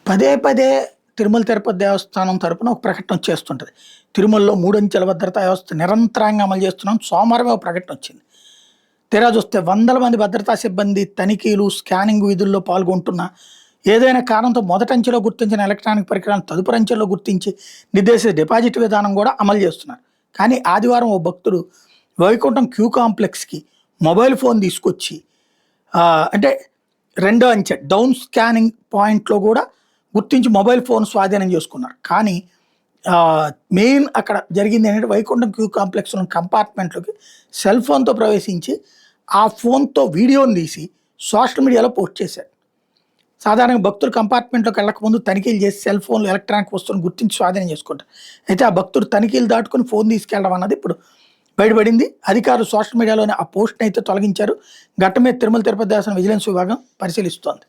పదే పదే తిరుమల తిరుపతి దేవస్థానం తరపున ఒక ప్రకటన చేస్తుంటది. తిరుమలలో మూడంచెల భద్రతా వ్యవస్థ నిరంతరంగా అమలు చేస్తున్నాం. సోమవారమే ఒక ప్రకటన వచ్చింది. తీరా చూస్తే వందల మంది భద్రతా సిబ్బంది తనిఖీలు, స్కానింగ్ విధుల్లో పాల్గొంటున్నా ఏదైనా కారణంతో మొదటంచెలో గుర్తించిన ఎలక్ట్రానిక్ పరికరాలను తదుపరి అంచెల్లో గుర్తించి నిర్దేశిత డిపాజిట్ విధానం కూడా అమలు చేస్తున్నారు. కానీ ఆదివారం ఓ భక్తుడు వైకుంఠం క్యూ కాంప్లెక్స్కి మొబైల్ ఫోన్ తీసుకొచ్చి అంటే రెండో అంచె డౌన్ స్కానింగ్ పాయింట్లో కూడా గుర్తించి మొబైల్ ఫోన్ స్వాధీనం చేసుకున్నారు. కానీ మెయిన్ అక్కడ జరిగింది ఏంటంటే వైకుంఠం క్యూ కాంప్లెక్స్లోని కంపార్ట్మెంట్లోకి సెల్ ఫోన్తో ప్రవేశించి ఆ ఫోన్తో వీడియోని తీసి సోషల్ మీడియాలో పోస్ట్ చేశారు. సాధారణంగా భక్తులు కంపార్ట్మెంట్లోకి వెళ్ళకముందు తనిఖీలు చేసి సెల్ ఫోన్లు ఎలక్ట్రానిక్ వస్తువులను గుర్తించి స్వాధీనం చేసుకుంటారు. అయితే ఆ భక్తుడు తనిఖీలు దాటుకుని ఫోన్ తీసుకెళ్ళడం అన్నది ఇప్పుడు బయటపడింది. అధికారులు సోషల్ మీడియాలోనే ఆ పోస్ట్ని అయితే తొలగించారు. ఘటన మీద తిరుమల తిరుపతి దేవస్థానం విజిలెన్స్ విభాగం పరిశీలిస్తోంది.